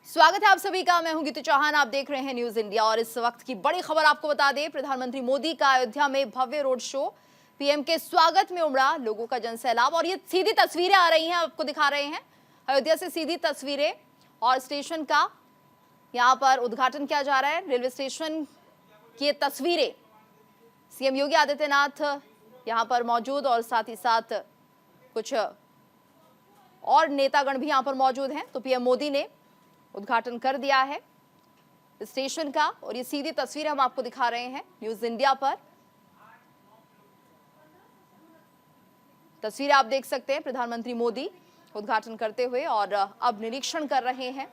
स्वागत है आप सभी का। मैं हूं गीतू चौहान, आप देख रहे हैं न्यूज इंडिया और इस वक्त की बड़ी खबर आपको बता दें। प्रधानमंत्री मोदी का अयोध्या में भव्य रोड शो, पीएम के स्वागत में उमड़ा लोगों का जनसैलाब और ये सीधी तस्वीरें आ रही हैं, आपको दिखा रहे हैं अयोध्या से सीधी तस्वीरें और स्टेशन का यहां पर उद्घाटन किया जा रहा है। रेलवे स्टेशन की ये तस्वीरें, सीएम योगी आदित्यनाथ यहां पर मौजूद और साथ ही साथ कुछ और नेतागण भी यहां पर मौजूद हैं। तो पीएम मोदी ने उद्घाटन कर दिया है स्टेशन का और ये सीधी तस्वीर हम आपको दिखा रहे हैं न्यूज इंडिया पर। तस्वीर आप देख सकते हैं प्रधानमंत्री मोदी उद्घाटन करते हुए और अब निरीक्षण कर रहे हैं।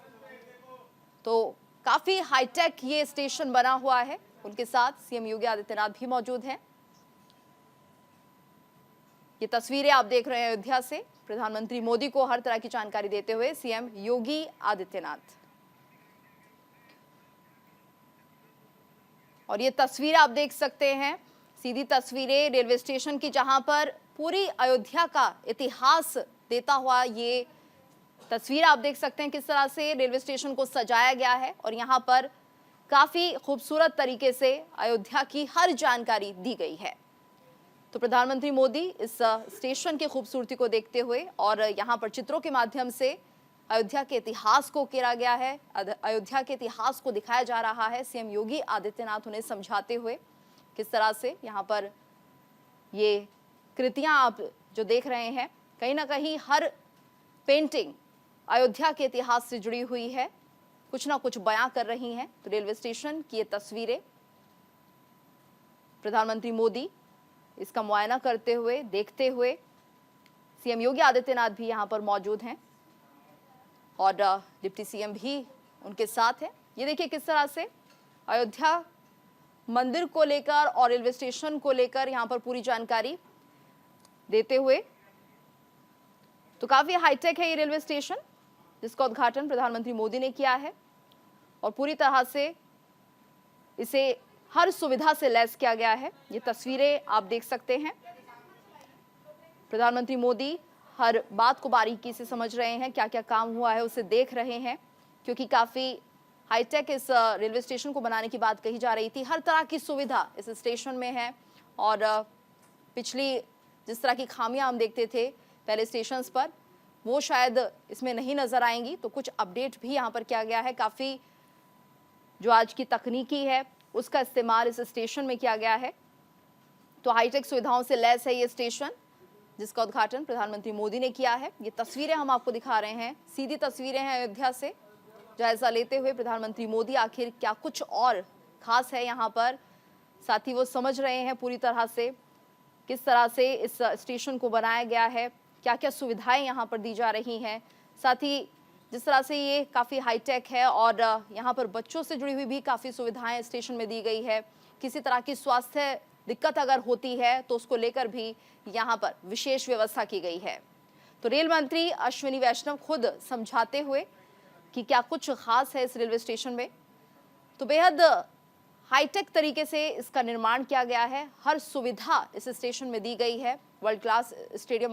तो काफी हाईटेक ये स्टेशन बना हुआ है। उनके साथ सीएम योगी आदित्यनाथ भी मौजूद हैं। ये तस्वीरें आप देख रहे हैं अयोध्या से, प्रधानमंत्री मोदी को हर तरह की जानकारी देते हुए सीएम योगी आदित्यनाथ। और ये तस्वीर आप देख सकते हैं, सीधी तस्वीरें रेलवे स्टेशन की, जहां पर पूरी अयोध्या का इतिहास देता हुआ ये तस्वीर आप देख सकते हैं किस तरह से रेलवे स्टेशन को सजाया गया है और यहां पर काफी खूबसूरत तरीके से अयोध्या की हर जानकारी दी गई है। तो प्रधानमंत्री मोदी इस स्टेशन की खूबसूरती को देखते हुए और यहां पर चित्रों के माध्यम से अयोध्या के इतिहास को उकेरा गया है, अयोध्या के इतिहास को दिखाया जा रहा है। सीएम योगी आदित्यनाथ उन्हें समझाते हुए किस तरह से यहां पर ये कृतियां आप जो देख रहे हैं, कहीं ना कहीं हर पेंटिंग अयोध्या के इतिहास से जुड़ी हुई है, कुछ ना कुछ बयां कर रही हैं। तो रेलवे स्टेशन की ये तस्वीरें, प्रधानमंत्री मोदी इसका मुआयना करते हुए, देखते हुए, सीएम योगी आदित्यनाथ भी यहां पर मौजूद हैं और डिप्टी सीएम भी उनके साथ है। ये देखिए किस तरह से अयोध्या मंदिर को लेकर और रेलवे स्टेशन को लेकर यहां पर पूरी जानकारी देते हुए। तो काफी हाईटेक है ये रेलवे स्टेशन, जिसका उद्घाटन प्रधानमंत्री मोदी ने किया है और पूरी तरह से इसे हर सुविधा से लैस किया गया है। ये तस्वीरें आप देख सकते हैं, प्रधानमंत्री मोदी हर बात को बारीकी से समझ रहे हैं, क्या क्या काम हुआ है उसे देख रहे हैं, क्योंकि काफी हाईटेक इस रेलवे स्टेशन को बनाने की बात कही जा रही थी। हर तरह की सुविधा इस स्टेशन में है और पिछली जिस तरह की खामियां हम देखते थे पहले स्टेशंस पर, वो शायद इसमें नहीं नजर आएंगी। तो कुछ अपडेट भी यहाँ पर किया गया है। काफी जो आज की तकनीकी है उसका इस्तेमाल इस स्टेशन में किया गया है। तो हाईटेक सुविधाओं से लैस है ये स्टेशन, जिसका उद्घाटन प्रधानमंत्री मोदी ने किया है। ये तस्वीरें हम आपको दिखा रहे हैं, सीधी तस्वीरें हैं अयोध्या से। जायजा लेते हुए प्रधानमंत्री मोदी आखिर क्या कुछ और खास है यहाँ पर, साथ ही वो समझ रहे हैं पूरी तरह से किस तरह से इस स्टेशन को बनाया गया है, क्या क्या सुविधाएं यहाँ पर दी जा रही हैं, साथ ही जिस तरह से ये काफ़ी हाईटेक है और यहाँ पर बच्चों से जुड़ी हुई भी काफ़ी सुविधाएं स्टेशन में दी गई है। किसी तरह की स्वास्थ्य दिक्कत अगर होती है तो उसको लेकर भी यहाँ पर विशेष व्यवस्था की गई है। तो रेल मंत्री अश्विनी वैष्णव खुद समझाते हुए कि क्या कुछ खास है इस रेलवे स्टेशन में। तो बेहद हाईटेक तरीके से इसका निर्माण किया गया है, हर सुविधा इस स्टेशन में दी गई है। वर्ल्ड क्लास स्टेडियम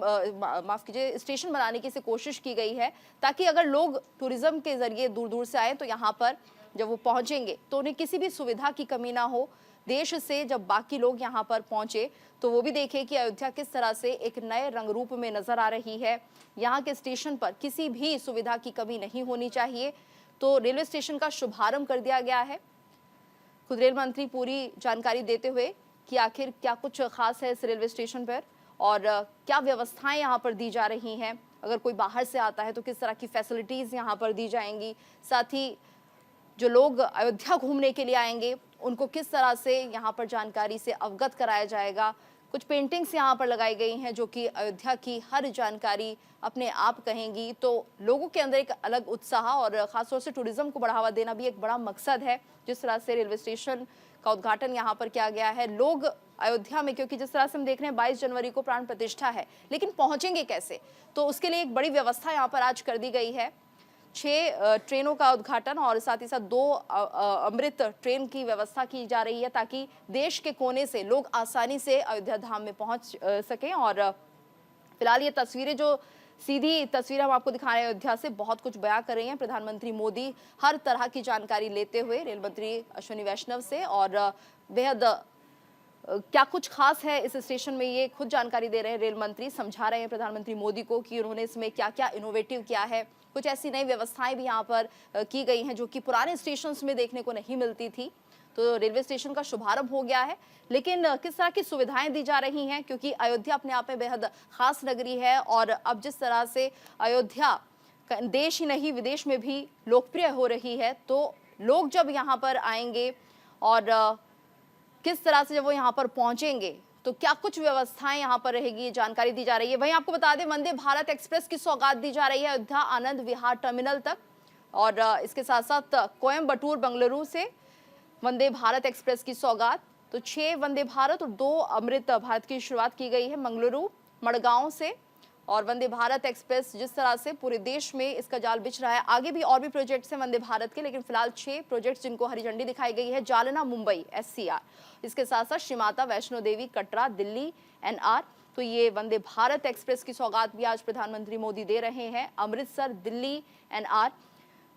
माफ कीजिए स्टेशन बनाने की इसे कोशिश की गई है, ताकि अगर लोग टूरिज्म के जरिए दूर दूर से आए तो यहाँ पर जब वो पहुंचेंगे तो उन्हें किसी भी सुविधा की कमी ना हो। देश से जब बाकी लोग यहाँ पर पहुंचे तो वो भी देखें कि अयोध्या किस तरह से एक नए रंग रूप में नजर आ रही है। यहाँ के स्टेशन पर किसी भी सुविधा की कमी नहीं होनी चाहिए। तो रेलवे स्टेशन का शुभारंभ कर दिया गया है। खुद रेल मंत्री पूरी जानकारी देते हुए कि आखिर क्या कुछ खास है इस रेलवे स्टेशन पर और क्या व्यवस्थाएं यहाँ पर दी जा रही हैं। अगर कोई बाहर से आता है तो किस तरह की फैसिलिटीज़ यहाँ पर दी जाएंगी, साथ ही जो लोग अयोध्या घूमने के लिए आएंगे उनको किस तरह से यहाँ पर जानकारी से अवगत कराया जाएगा। कुछ पेंटिंग्स यहाँ पर लगाई गई हैं जो कि अयोध्या की हर जानकारी अपने आप कहेंगी। तो लोगों के अंदर एक अलग उत्साह और ख़ासतौर से टूरिज्म को बढ़ावा देना भी एक बड़ा मकसद है। जिस तरह से रेलवे स्टेशन का उद्घाटन यहाँ पर किया गया है, लोग अयोध्या में, क्योंकि जिस तरह से हम देख रहे हैं 22 जनवरी को प्राण प्रतिष्ठा है, लेकिन पहुँचेंगे कैसे, तो उसके लिए एक बड़ी व्यवस्था यहाँ पर आज कर दी गई है। 6 ट्रेनों का उद्घाटन और साथ ही साथ 2 अमृत ट्रेन की व्यवस्था की जा रही है, ताकि देश के कोने से लोग आसानी से अयोध्या धाम में पहुंच सकें। और फिलहाल ये तस्वीरें जो सीधी तस्वीर हम आपको दिखा रहे हैं अयोध्या से, बहुत कुछ बयां कर रही हैं प्रधानमंत्री मोदी हर तरह की जानकारी लेते हुए रेल मंत्री अश्विनी वैष्णव से, और बेहद क्या कुछ खास है इस स्टेशन में ये खुद जानकारी दे रहे हैं रेल मंत्री, समझा रहे हैं प्रधानमंत्री मोदी को कि उन्होंने इसमें क्या क्या इनोवेटिव किया है। कुछ ऐसी नई व्यवस्थाएं भी यहाँ पर की गई हैं जो कि पुराने स्टेशन में देखने को नहीं मिलती थी। तो रेलवे स्टेशन का शुभारंभ हो गया है, लेकिन किस तरह की सुविधाएं दी जा रही हैं, क्योंकि अयोध्या अपने आप में बेहद खास नगरी है और अब जिस तरह से अयोध्या देश ही नहीं विदेश में भी लोकप्रिय हो रही है, तो लोग जब यहाँ पर आएंगे और किस तरह से जब वो यहाँ पर पहुंचेंगे तो क्या कुछ व्यवस्थाएं यहाँ पर रहेगी, जानकारी दी जा रही है। वहीं आपको बता दें वंदे भारत एक्सप्रेस की सौगात दी जा रही है अयोध्या आनंद विहार टर्मिनल तक, और इसके साथ साथ कोयम्बटूर बेंगलुरु से वंदे भारत एक्सप्रेस की सौगात। तो 6 वंदे भारत और 2 अमृत भारत की शुरुआत की गई है मंगलुरु मड़गांव से। और वंदे भारत एक्सप्रेस जिस तरह से पूरे देश में इसका जाल बिछ रहा है, आगे भी और भी प्रोजेक्ट्स हैं वंदे भारत के, लेकिन फिलहाल 6 प्रोजेक्ट्स जिनको हरी झंडी दिखाई गई है। जालना मुंबई SCR, इसके साथ साथ श्री माता वैष्णो देवी कटरा दिल्ली NR। तो ये वंदे भारत एक्सप्रेस की सौगात भी आज प्रधानमंत्री मोदी दे रहे हैं अमृतसर दिल्ली NR।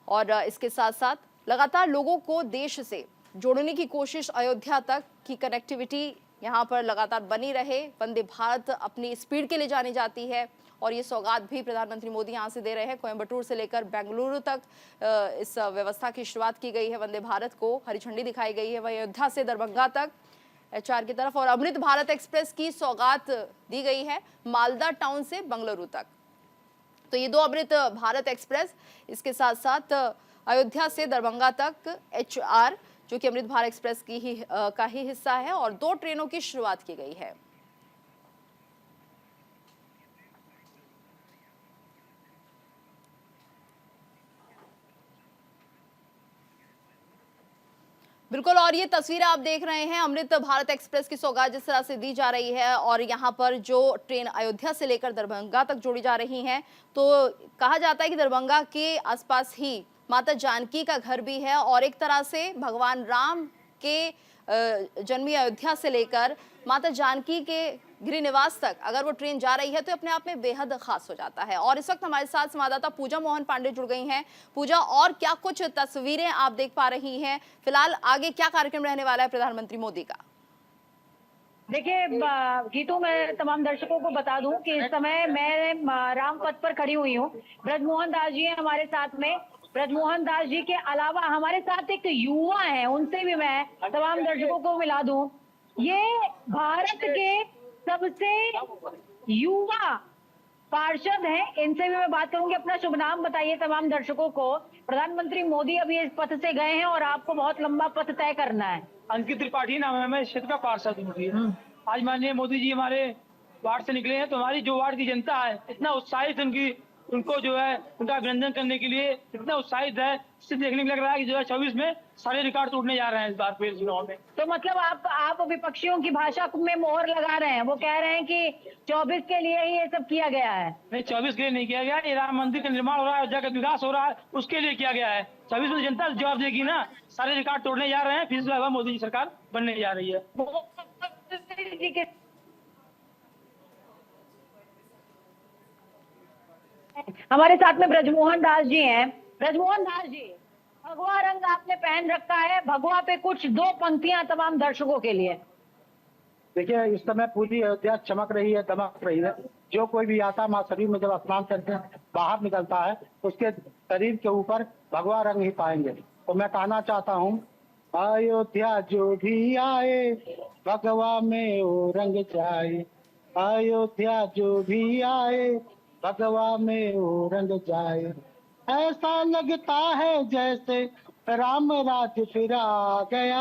और इसके साथ साथ लगातार लोगों को देश से जोड़ने की कोशिश, अयोध्या तक की कनेक्टिविटी यहाँ पर लगातार बनी रहे। वंदे भारत अपनी स्पीड के लिए जानी जाती है और ये सौगात भी प्रधानमंत्री मोदी यहाँ से दे रहे हैं। कोयम्बटूर से लेकर बेंगलुरु तक इस व्यवस्था की शुरुआत की गई है, वंदे भारत को हरी झंडी दिखाई गई है। वही अयोध्या से दरभंगा तक HR की तरफ, और अमृत भारत एक्सप्रेस की सौगात दी गई है मालदा टाउन से बेंगलुरु तक। तो ये 2 अमृत भारत एक्सप्रेस, इसके साथ साथ अयोध्या से दरभंगा तक HR जो कि अमृत भारत एक्सप्रेस की का ही हिस्सा है, और 2 ट्रेनों की शुरुआत की गई है। बिल्कुल, और ये तस्वीरें आप देख रहे हैं अमृत भारत एक्सप्रेस की सौगात जिस तरह से दी जा रही है, और यहाँ पर जो ट्रेन अयोध्या से लेकर दरभंगा तक जोड़ी जा रही हैं। तो कहा जाता है कि दरभंगा के आसपास ही माता जानकी का घर भी है, और एक तरह से भगवान राम के जन्मी अयोध्या से लेकर माता जानकी के गृह निवास तक अगर वो ट्रेन जा रही है तो अपने आप में बेहद खास हो जाता है। और इस वक्त हमारे साथ संवाददाता पूजा मोहन पांडे जुड़ गई हैं। पूजा, और क्या कुछ तस्वीरें आप देख पा रही हैं, फिलहाल आगे क्या कार्यक्रम रहने वाला है प्रधानमंत्री मोदी का? देखिए गीतू, मैं तमाम दर्शकों को बता दूं कि इस समय मैं रामपथ पर खड़ी हुई हूं। ब्रजमोहन दास जी हैं हमारे साथ में। ब्रजमोहन दास जी के अलावा हमारे साथ एक युवा है, उनसे भी मैं तमाम दर्शकों को मिला दूं। ये भारत के सबसे युवा पार्षद हैं, इनसे भी मैं बात करूंगी। अपना शुभ नाम बताइए तमाम दर्शकों को। प्रधानमंत्री मोदी अभी इस पथ से गए हैं और आपको बहुत लंबा पथ तय करना है। अंकित त्रिपाठी नाम है, मैं इस क्षेत्र का पार्षद हूँ। आज माननीय मोदी जी हमारे वार्ड से निकले हैं, तो हमारी जो वार्ड की जनता है इतना उत्साहित, उनको जो है उनका अभिनंदन करने के लिए इतना उत्साहित है, इससे देखने में लग रहा है कि 2024 में सारे रिकॉर्ड टूटने जा रहे हैं इस बार फिर चुनाव में। तो मतलब आप विपक्षियों की भाषा में मोहर लगा रहे हैं। वो कह रहे हैं कि 24 के लिए ही ये सब किया गया है। नहीं, 24 के लिए नहीं किया गया, ये राम मंदिर का निर्माण हो रहा है, अयोध्या का विकास हो रहा है, उसके लिए किया गया है। 24 में जनता जवाब देगी ना, सारे रिकॉर्ड तोड़ने जा रहे हैं, फिर से मोदी जी सरकार बनने जा रही है। हमारे साथ में ब्रजमोहन दास जी हैं। ब्रजमोहन दास जी, भगवा रंग आपने पहन रखा है, भगवा पे कुछ 2 पंक्तियां तमाम दर्शकों के लिए। देखिए, इस समय पूरी अयोध्या चमक रही है, दमक रही है। जो कोई भी आता माँ शरीर में जब स्नान करके बाहर निकलता है, उसके शरीर के ऊपर भगवा रंग ही पाएंगे। तो मैं कहना चाहता हूँ, अयोध्या जो भी आए भगवा में वो रंग जाए। अयोध्या जो भी आए भगवा में वो रंग जाए। ऐसा लगता है जैसे राम राज्य फिर आ गया।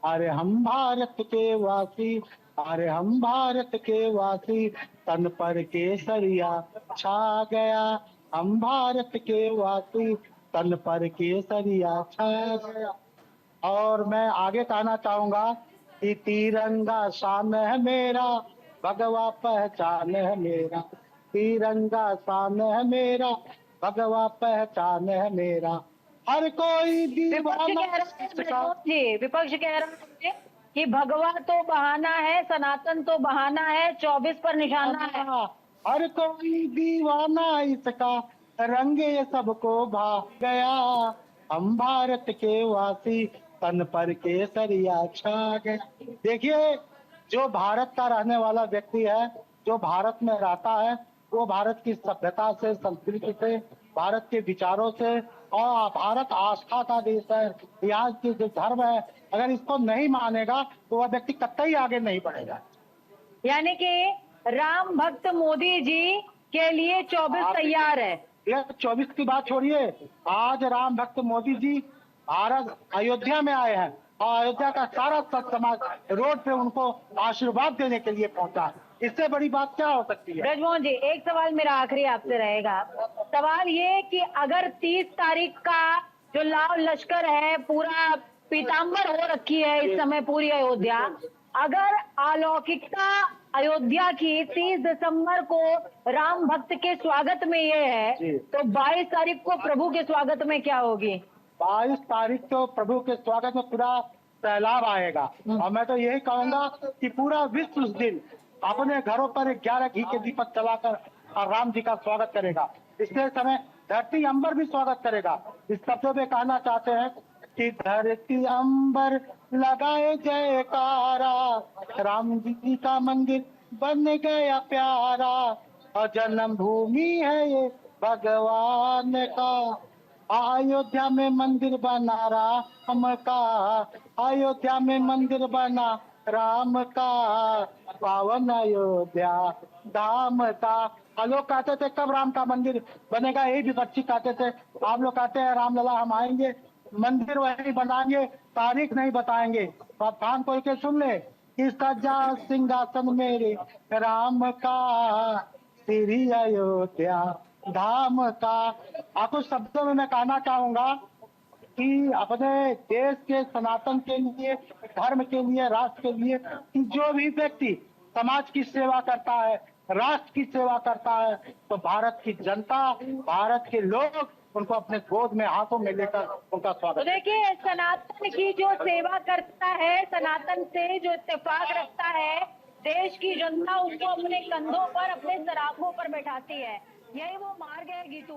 अरे हम भारत के वासी, अरे हम भारत के वासी, तन पर केसरिया छा गया। हम भारत के वासी, तन पर केसरिया छा गया। और मैं आगे कहना चाहूंगा कि तिरंगा शान है मेरा, भगवा पहचान है मेरा। तिरंगा शान है मेरा, भगवा पहचान है मेरा। हर कोई दीवाना। विपक्ष कह रहा है कि भगवा तो बहाना है, सनातन तो बहाना है, 24 पर निशाना है। हर कोई दीवाना इसका, रंग ये सबको भा गया। हम भारत के वासी, तन पर केसरिया छा गया। देखिए, जो भारत का रहने वाला व्यक्ति है, जो भारत में रहता है, वो भारत की सभ्यता से, संस्कृति से, भारत के विचारों से, और भारत आस्था का देश है, यहाँ के जो धर्म है, अगर इसको नहीं मानेगा तो वह व्यक्ति कतई आगे नहीं बढ़ेगा। यानी कि राम भक्त मोदी जी के लिए 24 तैयार है। ये 24 की बात छोड़िए, आज राम भक्त मोदी जी भारत अयोध्या में आए हैं और अयोध्या का सारा सत समाज रोड पे उनको आशीर्वाद देने के लिए पहुंचा। इससे बड़ी बात क्या हो सकती है? ब्रजमोहन जी, एक सवाल मेरा आखिरी आपसे रहेगा। सवाल ये कि अगर 30 तारीख का जो लाव लश्कर है, पूरा पीताम्बर हो रखी है इस समय पूरी अयोध्या, अगर अलौकिकता अयोध्या की 30 दिसंबर को राम भक्त के स्वागत में ये है, तो 22 तारीख को प्रभु के स्वागत में क्या होगी? 22 तारीख को प्रभु के स्वागत में पूरा सैलाब आएगा। और मैं तो यही कहूंगा कि पूरा विश्व उस दिन अपने घरों पर 11 घी के दीपक जलाकर और राम जी का स्वागत करेगा। इसके समय धरती अंबर भी स्वागत करेगा। इस शब्दों में कहना चाहते हैं कि धरती अंबर लगाए जयकारा, राम जी का मंदिर बन गया प्यारा, और जन्म भूमि है ये भगवान का। अयोध्या में मंदिर बना राम का, अयोध्या में मंदिर बना राम का, पावन अयोध्या धाम का। और लोग कहते थे कब राम का मंदिर बनेगा, यही विपक्षी कहते थे। आप लोग कहते हैं रामलला हम आएंगे, मंदिर वही बनाएंगे, तारीख नहीं बताएंगे। तो कान खोल के सुन ले कि सजा सिंहासन मेरे राम का, श्री अयोध्या धाम का। आपको शब्दों में मैं कहना चाहूंगा कि अपने देश के सनातन के लिए, धर्म के लिए, राष्ट्र के लिए, कि जो भी व्यक्ति समाज की सेवा करता है, राष्ट्र की सेवा करता है, तो भारत की जनता, भारत के लोग उनको अपने गोद में हाथों में लेकर उनका तो स्वागत। देखिए, सनातन की जो सेवा करता है, सनातन से जो इत्तेफाक रखता है, देश की जनता उसको अपने कंधों पर, अपने सराखों पर बैठाती है। यही वो मार्ग है गीतू,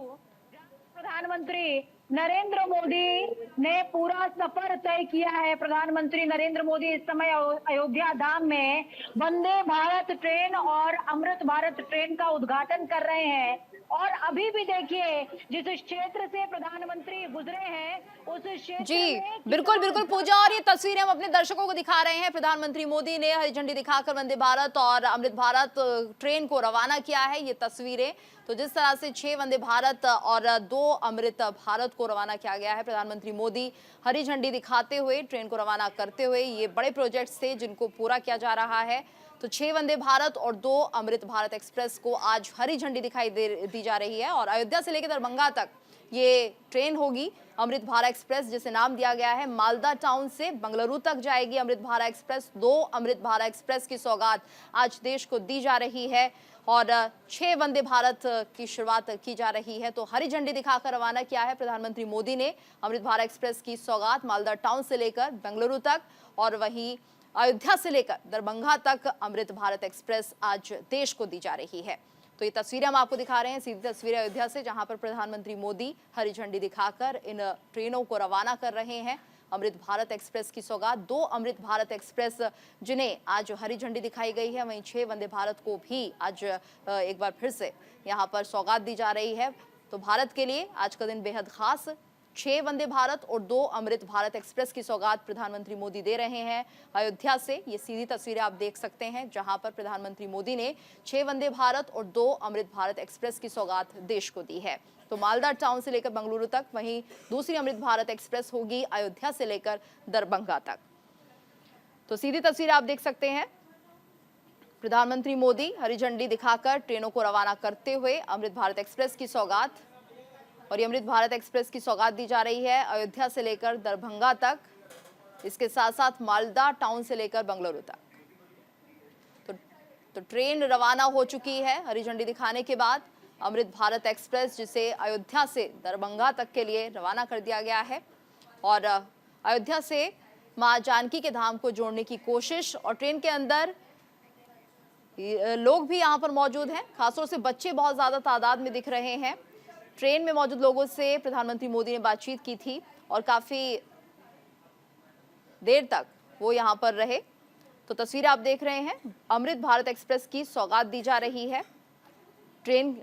प्रधानमंत्री नरेंद्र मोदी ने पूरा सफर तय किया है। प्रधानमंत्री नरेंद्र मोदी इस समय अयोध्या धाम में वंदे भारत ट्रेन और अमृत भारत ट्रेन का उद्घाटन कर रहे हैं। और अभी भी देखिए, जिस क्षेत्र से प्रधानमंत्री गुजरे हैं उस क्षेत्र जी में बिल्कुल बिल्कुल पूजा, और ये तस्वीरें हम अपने दर्शकों को दिखा रहे हैं। प्रधानमंत्री मोदी ने हरी झंडी दिखाकर वंदे भारत और अमृत भारत ट्रेन को रवाना किया है। ये तस्वीरें, तो जिस तरह से 6 वंदे भारत और 2 अमृत भारत को रवाना किया गया है, प्रधानमंत्री मोदी हरी झंडी दिखाते हुए ट्रेन को रवाना करते हुए, ये बड़े प्रोजेक्ट्स थे जिनको पूरा किया जा रहा है। तो 6 वंदे भारत और 2 अमृत भारत एक्सप्रेस को आज हरी झंडी दिखाई दी जा रही है। और अयोध्या से लेकर दरभंगा तक ये ट्रेन होगी अमृत भारत एक्सप्रेस, जिसे नाम दिया गया है। मालदा टाउन से बंगलुरु तक जाएगी अमृत भारत एक्सप्रेस। 2 अमृत भारत एक्सप्रेस की सौगात आज देश को दी जा रही है और 6 वंदे भारत की शुरुआत की जा रही है। तो हरी झंडी दिखाकर रवाना किया है प्रधानमंत्री मोदी ने अमृत भारत एक्सप्रेस की सौगात मालदा टाउन से लेकर बेंगलुरु तक, और वहीं अयोध्या से लेकर दरभंगा तक अमृत भारत एक्सप्रेस आज देश को दी जा रही है। तो ये तस्वीरें हम आपको दिखा रहे हैं, सीधी तस्वीरें अयोध्या से, जहां पर प्रधानमंत्री मोदी हरी झंडी दिखाकर इन ट्रेनों को रवाना कर रहे हैं। अमृत भारत एक्सप्रेस की सौगात 2 अमृत भारत एक्सप्रेस जिन्हें आज हरी झंडी दिखाई गई है, वहीं 6 वंदे भारत को भी आज एक बार फिर से यहां पर सौगात दी जा रही है। तो भारत के लिए आज का दिन बेहद खास, 6 वंदे भारत और 2 अमृत भारत एक्सप्रेस की सौगात प्रधानमंत्री मोदी दे रहे हैं अयोध्या से। ये सीधी तस्वीरें आप देख सकते हैं, जहां पर प्रधानमंत्री मोदी ने 6 वंदे भारत और 2 अमृत भारत एक्सप्रेस की सौगात देश को दी है। तो मालदा टाउन से लेकर बेंगलुरु तक, वहीं दूसरी अमृत भारत एक्सप्रेस होगी अयोध्या से लेकर दरभंगा तक। तो सीधी तस्वीरें आप देख सकते हैं, प्रधानमंत्री मोदी हरी झंडी दिखाकर ट्रेनों को रवाना करते हुए अमृत भारत एक्सप्रेस की सौगात, और ये अमृत भारत एक्सप्रेस की सौगात दी जा रही है अयोध्या से लेकर दरभंगा तक, इसके साथ साथ मालदा टाउन से लेकर बेंगलुरु तक। तो ट्रेन रवाना हो चुकी है हरी झंडी दिखाने के बाद। अमृत भारत एक्सप्रेस जिसे अयोध्या से दरभंगा तक के लिए रवाना कर दिया गया है, और अयोध्या से मां जानकी के धाम को जोड़ने की कोशिश, और ट्रेन के अंदर लोग भी यहाँ पर मौजूद हैं, खासतौर से बच्चे बहुत ज्यादा तादाद में दिख रहे हैं। ट्रेन में मौजूद लोगों से प्रधानमंत्री मोदी ने बातचीत की थी और काफी देर तक वो यहाँ पर रहे। तो तस्वीरें आप देख रहे हैं, अमृत भारत एक्सप्रेस की सौगात दी जा रही है। ट्रेन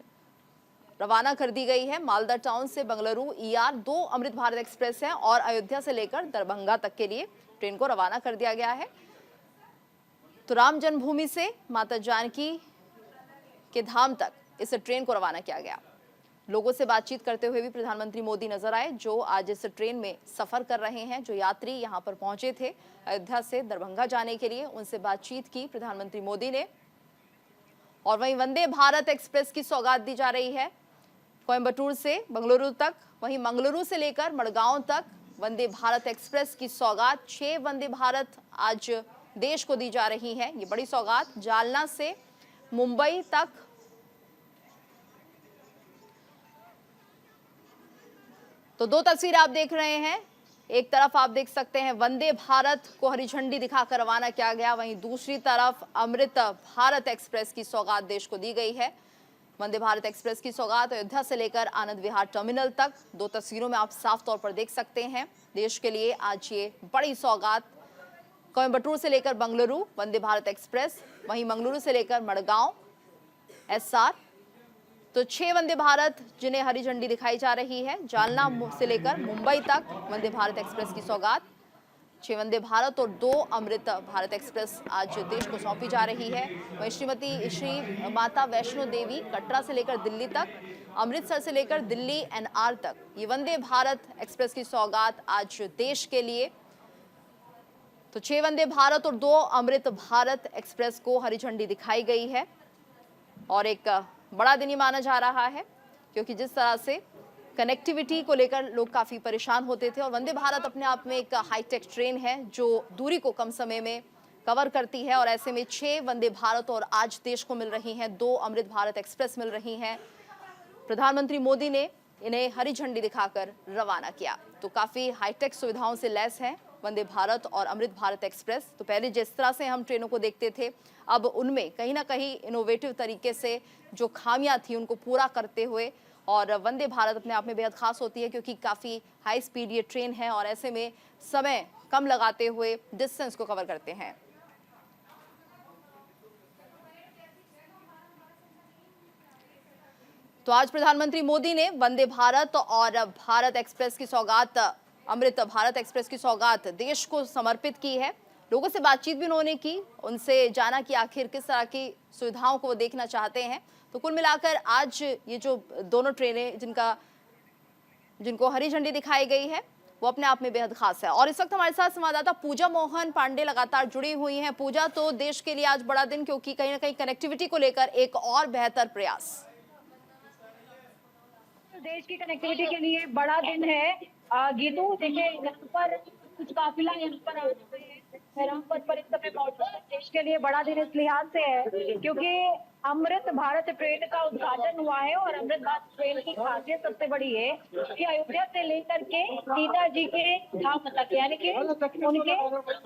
रवाना कर दी गई है। मालदा टाउन से बेंगलुरु ER 2 अमृत भारत एक्सप्रेस है और अयोध्या से लेकर दरभंगा तक के लिए ट्रेन को रवाना कर दिया गया है। तो राम जन्मभूमि से माता जानकी के धाम तक इस ट्रेन को रवाना किया गया। लोगों से बातचीत करते हुए भी प्रधानमंत्री मोदी नजर आए, जो आज इस ट्रेन में सफर कर रहे हैं। जो यात्री यहां पर पहुंचे थे अयोध्या से दरभंगा जाने के लिए, उनसे बातचीत की प्रधानमंत्री मोदी ने। और वहीं वंदे भारत एक्सप्रेस की सौगात दी जा रही है कोयम्बटूर से बेंगलुरु तक, वहीं मंगलुरु से लेकर मडगांव तक वंदे भारत एक्सप्रेस की सौगात 6 वंदे भारत आज देश को दी जा रही है। ये बड़ी सौगात जालना से मुंबई तक तो 2 तस्वीरें आप देख रहे हैं। एक तरफ आप देख सकते हैं वंदे भारत को हरी झंडी दिखाकर रवाना किया गया, वहीं दूसरी तरफ अमृत भारत एक्सप्रेस की सौगात देश को दी गई है। वंदे भारत एक्सप्रेस की सौगात अयोध्या से लेकर आनंद विहार टर्मिनल तक 2 तस्वीरों में आप साफ तौर पर देख सकते हैं। देश के लिए आज ये बड़ी सौगात कोयम्बटूर से लेकर बेंगलुरु वंदे भारत एक्सप्रेस, वहीं मंगलुरु से लेकर मडगांव SR। तो 6 वंदे भारत जिन्हें हरी झंडी दिखाई जा रही है। जालना से लेकर मुंबई तक वंदे भारत एक्सप्रेस की सौगात 6 वंदे भारत और 2 अमृत भारत एक्सप्रेस आज देश को सौंपी जा रही है। वहीं श्री माता वैष्णो देवी कटरा से लेकर दिल्ली तक, अमृतसर से लेकर दिल्ली NR तक ये वंदे भारत एक्सप्रेस की सौगात आज देश के लिए। तो 6 वंदे भारत और 2 अमृत भारत एक्सप्रेस को हरी झंडी दिखाई गई है और एक बड़ा दिन ही माना जा रहा है, क्योंकि जिस तरह से कनेक्टिविटी को लेकर लोग काफी परेशान होते थे। और वंदे भारत अपने आप में एक हाईटेक ट्रेन है जो दूरी को कम समय में कवर करती है, और ऐसे में 6 वंदे भारत और आज देश को मिल रही हैं 2 अमृत भारत एक्सप्रेस मिल रही हैं। प्रधानमंत्री मोदी ने इन्हें हरी झंडी दिखाकर रवाना किया। तो काफी हाईटेक सुविधाओं से लैस है वंदे भारत और अमृत भारत एक्सप्रेस। तो पहले जिस तरह से हम ट्रेनों को देखते थे, अब उनमें कहीं ना कहीं इनोवेटिव तरीके से जो खामियां थी उनको पूरा करते हुए, और वंदे भारत अपने आप में बेहद खास होती है क्योंकि काफ़ी हाई स्पीड ये ट्रेन है और ऐसे में समय कम लगाते हुए डिस्टेंस को कवर करते हैं। तो आज प्रधानमंत्री मोदी ने वंदे भारत और भारत एक्सप्रेस की सौगात, अमृत भारत एक्सप्रेस की सौगात देश को समर्पित की है। लोगों से बातचीत भी उन्होंने की, उनसे जाना कि आखिर किस तरह की सुविधाओं को वो देखना चाहते हैं। तो कुल मिलाकर आज ये जो दोनों ट्रेनें जिनको हरी झंडी दिखाई गई है वो अपने आप में बेहद खास है। और इस वक्त हमारे साथ संवाददाता पूजा मोहन पांडे लगातार जुड़ी हुई हैं। पूजा, तो देश के लिए आज बड़ा दिन, क्योंकि कहीं ना कहीं कनेक्टिविटी को लेकर एक और बेहतर प्रयास। देश की कनेक्टिविटी के लिए बड़ा दिन है। गीतू, देखिए यहाँ पर कुछ काफिला यहाँ पर रामपथ पर इस समय मौजूद है। देश के लिए बड़ा दिन इस लिहाज से है क्योंकि अमृत भारत ट्रेन का उद्घाटन हुआ है, और अमृत भारत ट्रेन की खासियत सबसे बड़ी है कि अयोध्या से लेकर के सीता जी के धाम तक, यानी कि उनके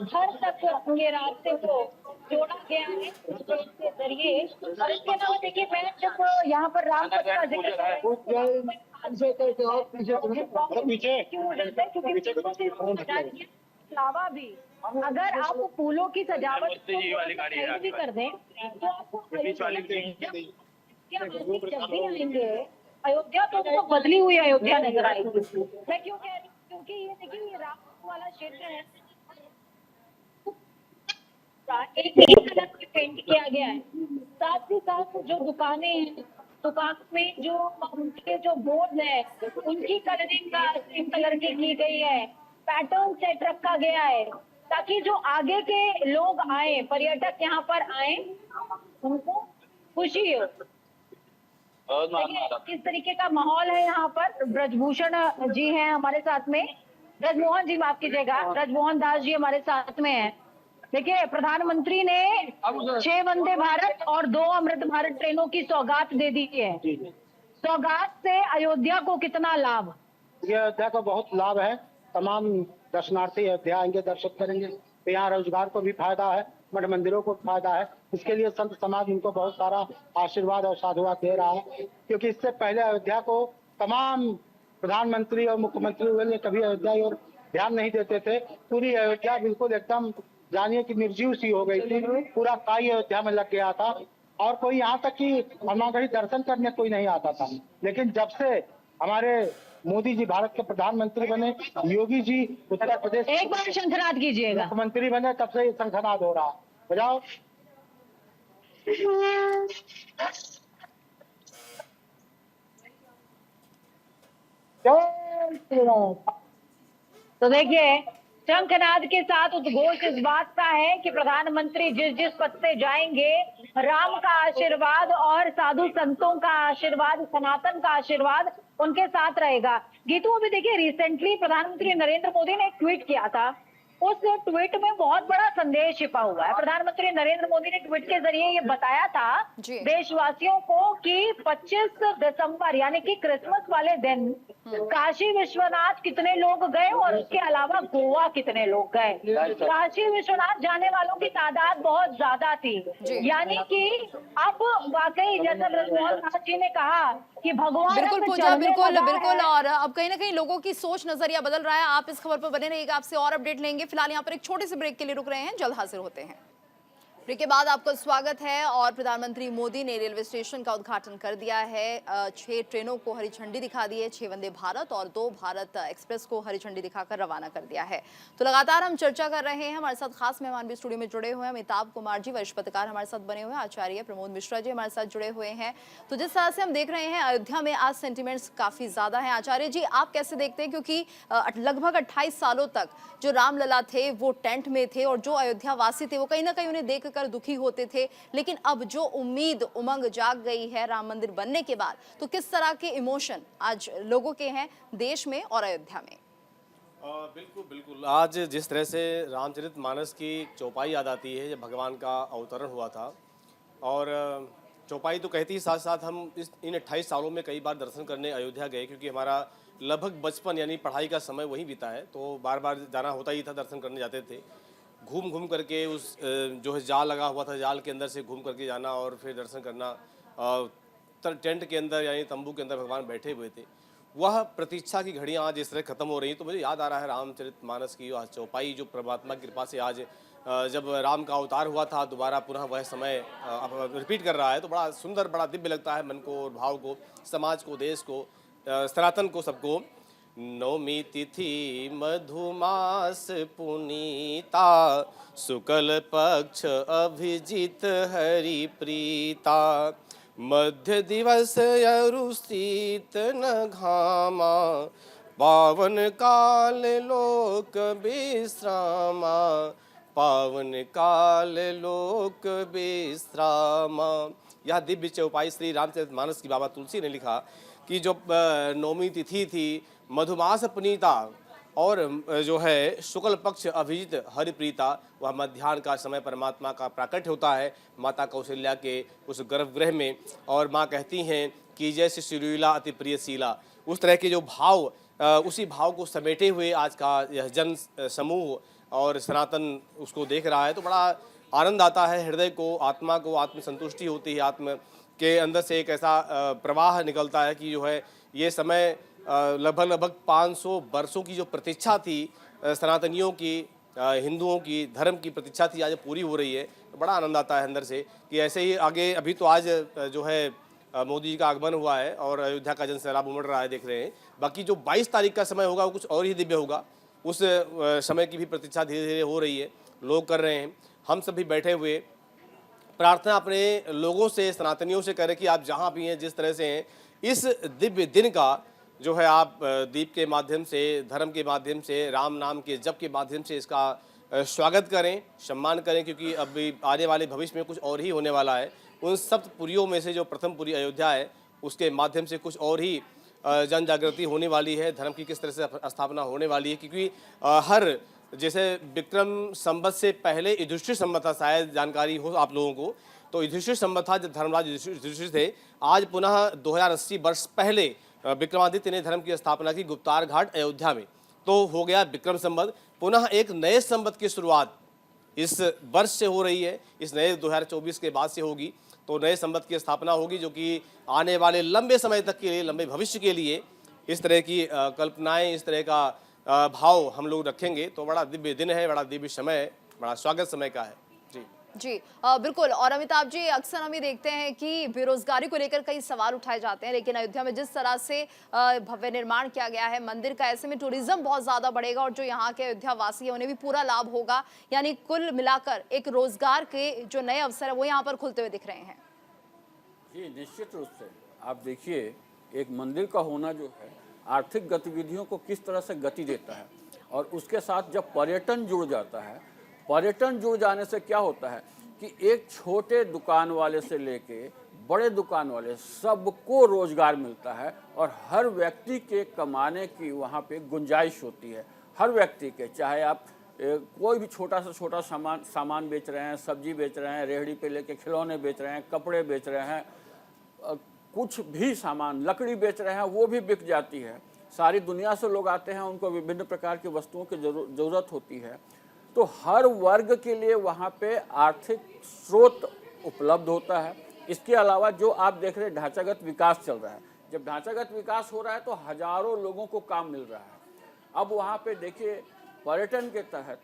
घर तक के रास्ते को जोड़ा गया है ट्रेन के जरिए। और इसके अलावा देखिए, मैं जब यहाँ पर रामपथ का जिक्र कर रही हूँ, अलावा भी अगर आप फूलों की सजावट भी कर दें तो आपको जब भी आएंगे अयोध्या तो बदली हुई अयोध्या नजर आएगी। मैं क्यों कह रही हूँ, क्योंकि ये देखिए ये राम वाला क्षेत्र है, एक कलर से पेंट किया गया है। साथ ही साथ जो दुकानें हैं, दुकान में जो उनके जो बोर्ड है उनकी कलरिंग का सेम कलर की गई है। पैटर्न सेट रखा गया है ताकि जो आगे के लोग आए, पर्यटक यहाँ पर आए, उनको खुशी हो। इस तरीके का माहौल है यहाँ पर। ब्रजभूषण जी हैं हमारे साथ में, ब्रजमोहन जी माफ कीजिएगा, ब्रजमोहन दास जी हमारे साथ में हैं। देखिए, प्रधानमंत्री ने 6 वंदे भारत और 2 अमृत भारत ट्रेनों की सौगात दे दी है। सौगात से अयोध्या को कितना लाभ? ये अयोध्या को बहुत लाभ है। तमाम दर्शनार्थी अयोध्या आएंगे, दर्शन करेंगे, तो यहाँ रोजगार को भी फायदा है मठ मंदिरों को फायदा है। इसके लिए संत समाज इनको बहुत सारा आशीर्वाद और साधुवाद दे रहा है, क्योंकि इससे पहले अयोध्या को तमाम प्रधानमंत्री और मुख्यमंत्री हुए कभी अयोध्या और ध्यान नहीं देते थे। पूरी अयोध्या बिल्कुल एकदम जानिए कि निर्जीव सी हो गई थी, पूरा काई अयोध्या में लग गया था और कोई यहाँ तक कि हनुमानगढ़ी दर्शन करने कोई नहीं आता था। लेकिन जब से हमारे मोदी जी भारत के प्रधानमंत्री बने, योगी जी उत्तर प्रदेश एक बार शंखनाद कीजिएगा। मुख्यमंत्री बने, तब से ये शंखनाद हो रहा है। बजाओ। जय श्री राम। तो देखिए, शंखनाद के साथ उद्घोष इस बात का है कि प्रधानमंत्री जिस जिस पद से जाएंगे, राम का आशीर्वाद और साधु संतों का आशीर्वाद, सनातन का आशीर्वाद उनके साथ रहेगा। गीतू, अभी देखिए रिसेंटली प्रधानमंत्री नरेंद्र मोदी ने एक ट्वीट किया था। उस ट्वीट में बहुत बड़ा संदेश छिपा हुआ है। प्रधानमंत्री नरेंद्र मोदी ने ट्वीट के जरिए ये बताया था जी। देशवासियों को कि 25 दिसंबर यानी कि क्रिसमस वाले दिन काशी विश्वनाथ कितने लोग गए और उसके अलावा गोवा कितने लोग गए। काशी विश्वनाथ जाने वालों की तादाद बहुत ज्यादा थी, यानी कि अब वाकई जैसा ब्रजमोहन दास जी ने कहा कि भगवान बिल्कुल अब पूजा, चलने बिल्कुल लगा बिल्कुल। है। और अब कहीं ना कहीं लोगों की सोच नजरिया बदल रहा है। आप इस खबर पर बने रहिएगा, आपसे और अपडेट लेंगे। फिलहाल यहाँ पर एक छोटे से ब्रेक के लिए रुक रहे हैं, जल्द हाजिर होते हैं। ब्रेक के बाद आपका स्वागत है। और प्रधानमंत्री मोदी ने रेलवे स्टेशन का उद्घाटन कर दिया है। 6 ट्रेनों को हरी झंडी दिखा दी है, 6 वंदे भारत और 2 भारत एक्सप्रेस को हरी झंडी दिखाकर रवाना कर दिया है। तो लगातार हम चर्चा कर रहे हैं। हमारे साथ खास मेहमान भी स्टूडियो में जुड़े हुए हैं। अमिताभ कुमार जी वरिष्ठ पत्रकार हमारे साथ बने हुए हैं, आचार्य प्रमोद मिश्रा जी हमारे साथ जुड़े हुए हैं। तो जिस तरह से हम देख रहे हैं अयोध्या में आज सेंटिमेंट्स काफी ज्यादा है। आचार्य जी, आप कैसे देखते हैं, क्योंकि लगभग 28 सालों तक जो रामलला थे वो टेंट में थे और जो अयोध्या वासी थे वो कहीं ना कहीं उन्हें देखकर दुखी होते थे, लेकिन अब जो उम्मीद उमंग जाग गई है राम मंदिर बनने के बाद, तो किस तरह के इमोशन आज लोगों के हैं देश में और अयोध्या में? बिल्कुल बिल्कुल। आज जिस तरह से रामचरितमानस की चौपाई याद आती है जब भगवान का अवतरण हुआ था, और चौपाई तो कहती ही साथ साथ हम इन 28 सालों में कई बार दर्शन करने अयोध्या गए, क्योंकि हमारा लगभग बचपन यानी पढ़ाई का समय वहीं बीता है, तो बार बार जाना होता ही था, दर्शन करने जाते थे। घूम घूम करके उस जो है जाल लगा हुआ था, जाल के अंदर से घूम करके जाना और फिर दर्शन करना। टेंट के अंदर यानी तंबू के अंदर भगवान बैठे हुए थे। वह प्रतीक्षा की घड़ियाँ आज इस तरह खत्म हो रही हैं, तो मुझे याद आ रहा है रामचरितमानस की आज चौपाई, जो परमात्मा की कृपा से आज जब राम का अवतार हुआ था दोबारा पुनः वह समय अब रिपीट कर रहा है, तो बड़ा सुंदर, बड़ा दिव्य लगता है मन को और भाव को, समाज को, देश को, सनातन को, सबको। नौमी तिथि मधुमास पुनीता, शुक्ल पक्ष अभिजित हरि प्रीता, मध्य दिवस अरुषित न घामा, पावन काल लोक विश्रामा, पावन काल लोक विश्रामा। यह दिव्य चौपाई श्री रामचरितमानस की बाबा तुलसी ने लिखा कि जो नौमी तिथि थी, मधुमास पुनीता और जो है शुक्ल पक्ष अभिजित हरिप्रीता, वह मध्याह्न का समय परमात्मा का प्राकट्य होता है माता कौशल्या के उस गर्भगृह में। और माँ कहती हैं कि जैसे शिरुला अति प्रियशीला, उस तरह के जो भाव, उसी भाव को समेटे हुए आज का यह जन समूह और सनातन उसको देख रहा है, तो बड़ा आनंद आता है हृदय को, आत्मा को, आत्म संतुष्टि होती है, आत्म के अंदर से एक ऐसा प्रवाह निकलता है कि जो है ये समय लगभग 500 वर्षों की जो प्रतीक्षा थी सनातनियों की, हिंदुओं की, धर्म की प्रतीक्षा थी, आज पूरी हो रही है। तो बड़ा आनंद आता है अंदर से कि ऐसे ही आगे। अभी तो आज जो है मोदी जी का आगमन हुआ है और अयोध्या का जनसैलाब उमड़ रहा है, देख रहे हैं। बाकी जो 22 तारीख का समय होगा वो कुछ और ही दिव्य होगा। उस समय की भी प्रतीक्षा धीरे धीरे हो रही है, लोग कर रहे हैं। हम सब भी बैठे हुए प्रार्थना अपने लोगों से, सनातनियों से करें कि आप जहाँ भी हैं, जिस तरह से हैं, इस दिव्य दिन का जो है आप दीप के माध्यम से, धर्म के माध्यम से, राम नाम के जप के माध्यम से इसका स्वागत करें, सम्मान करें, क्योंकि अभी आने वाले भविष्य में कुछ और ही होने वाला है। उन सप्तपुरियों में से जो प्रथम पुरी अयोध्या है, उसके माध्यम से कुछ और ही जन जागृति होने वाली है, धर्म की किस तरह से स्थापना होने वाली है। क्योंकि हर जैसे विक्रम संवत से पहले युधिष्ठिर संवत था, शायद जानकारी हो आप लोगों को, तो युधिष्ठिर संवत था जब धर्मराज युधिष्ठिर थे। आज पुनः 2080 वर्ष पहले विक्रमादित्य ने धर्म की स्थापना की गुप्तार घाट अयोध्या में, तो हो गया विक्रम संवत। पुनः एक नए संवत की शुरुआत इस वर्ष से हो रही है, इस नए 2024 के बाद से होगी। तो नए संवत की स्थापना होगी जो कि आने वाले लंबे समय तक के लिए, लंबे भविष्य के लिए इस तरह की कल्पनाएं, इस तरह का भाव हम लोग रखेंगे। तो बड़ा दिव्य दिन है, बड़ा दिव्य समय है, बड़ा स्वागत समय का है। जी जी बिल्कुल। और अमिताभ जी, अक्सर हम ये देखते हैं कि बेरोजगारी को लेकर कई सवाल उठाए जाते हैं, लेकिन अयोध्या में जिस तरह से भव्य निर्माण किया गया है मंदिर का, ऐसे में टूरिज्म बहुत ज्यादा बढ़ेगा और जो यहाँ के अयोध्या वासी है उन्हें भी पूरा लाभ होगा। यानी कुल मिलाकर एक रोजगार के जो नए अवसर है वो यहाँ पर खुलते हुए दिख रहे हैं। जी निश्चित रूप से आप देखिए, एक मंदिर का होना जो है आर्थिक गतिविधियों को किस तरह से गति देता है, और उसके साथ जब पर्यटन जुड़ जाता है, पर्यटन जुड़ जाने से क्या होता है कि एक छोटे दुकान वाले से लेके बड़े दुकान वाले सबको रोजगार मिलता है, और हर व्यक्ति के कमाने की वहाँ पे गुंजाइश होती है। हर व्यक्ति के, चाहे आप कोई भी छोटा से छोटा सामान बेच रहे हैं, सब्जी बेच रहे हैं, रेहड़ी पे लेके खिलौने बेच रहे हैं, कपड़े बेच रहे हैं, कुछ भी सामान, लकड़ी बेच रहे हैं, वो भी बिक जाती है। सारी दुनिया से लोग आते हैं, उनको विभिन्न प्रकार की वस्तुओं की ज़रूरत होती है। तो हर वर्ग के लिए वहाँ पे आर्थिक स्रोत उपलब्ध होता है। इसके अलावा जो आप देख रहे हैं ढांचागत विकास चल रहा है, जब ढांचागत विकास हो रहा है तो हजारों लोगों को काम मिल रहा है। अब वहाँ पे देखिए पर्यटन के तहत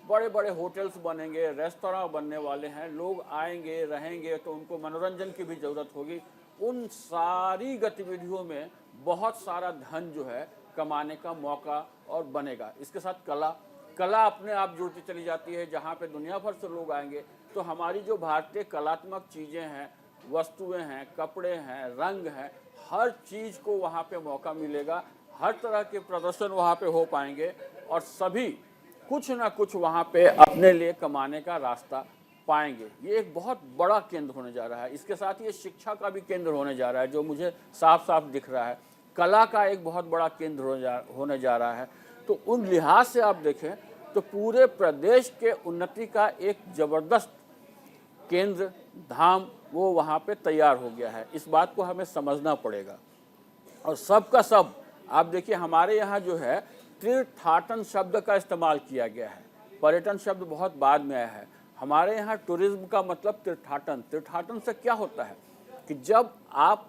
बड़े बड़े होटल्स बनेंगे, रेस्तोरां बनने वाले हैं, लोग आएंगे रहेंगे तो उनको मनोरंजन की भी ज़रूरत होगी। उन सारी गतिविधियों में बहुत सारा धन जो है कमाने का मौका और बनेगा। इसके साथ कला अपने आप जुड़ती चली जाती है। जहाँ पे दुनिया भर से लोग आएंगे तो हमारी जो भारतीय कलात्मक चीज़ें हैं, वस्तुएं हैं, कपड़े हैं, रंग हैं, हर चीज़ को वहाँ पे मौका मिलेगा। हर तरह के प्रदर्शन वहाँ पे हो पाएंगे और सभी कुछ ना कुछ वहाँ पे अपने लिए कमाने का रास्ता पाएंगे। ये एक बहुत बड़ा केंद्र होने जा रहा है। इसके साथ ये शिक्षा का भी केंद्र होने जा रहा है, जो मुझे साफ साफ दिख रहा है। कला का एक बहुत बड़ा केंद्र होने जा रहा है। तो उन लिहाज से आप देखें तो पूरे प्रदेश के उन्नति का एक ज़बरदस्त केंद्र धाम वो वहाँ पे तैयार हो गया है। इस बात को हमें समझना पड़ेगा। और सब का सब आप देखिए, हमारे यहाँ जो है तीर्थाटन शब्द का इस्तेमाल किया गया है। पर्यटन शब्द बहुत बाद में आया है। हमारे यहाँ टूरिज्म का मतलब तीर्थाटन। तीर्थाटन से क्या होता है कि जब आप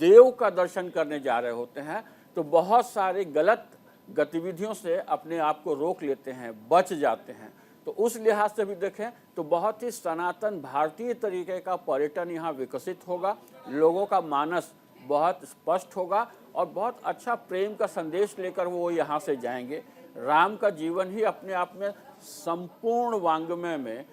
देव का दर्शन करने जा रहे होते हैं तो बहुत सारे गलत गतिविधियों से अपने आप को रोक लेते हैं, बच जाते हैं। तो उस लिहाज से भी देखें तो बहुत ही सनातन भारतीय तरीके का पर्यटन यहाँ विकसित होगा। लोगों का मानस बहुत स्पष्ट होगा और बहुत अच्छा प्रेम का संदेश लेकर वो यहाँ से जाएंगे। राम का जीवन ही अपने आप में संपूर्ण वाङ्मय में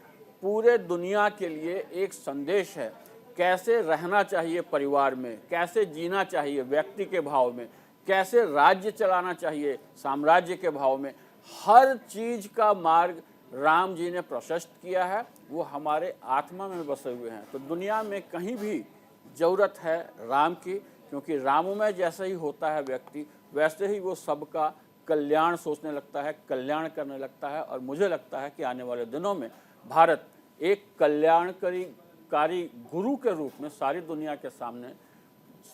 पूरे दुनिया के लिए एक संदेश है। कैसे रहना चाहिए परिवार में, कैसे जीना चाहिए व्यक्ति के भाव में, कैसे राज्य चलाना चाहिए साम्राज्य के भाव में, हर चीज़ का मार्ग राम जी ने प्रशस्त किया है। वो हमारे आत्मा में बसे हुए हैं। तो दुनिया में कहीं भी ज़रूरत है राम की, क्योंकि राममय जैसे ही होता है व्यक्ति, वैसे ही वो सबका कल्याण सोचने लगता है, कल्याण करने लगता है। और मुझे लगता है कि आने वाले दिनों में भारत एक कल्याणकारी गुरु के रूप में सारी दुनिया के सामने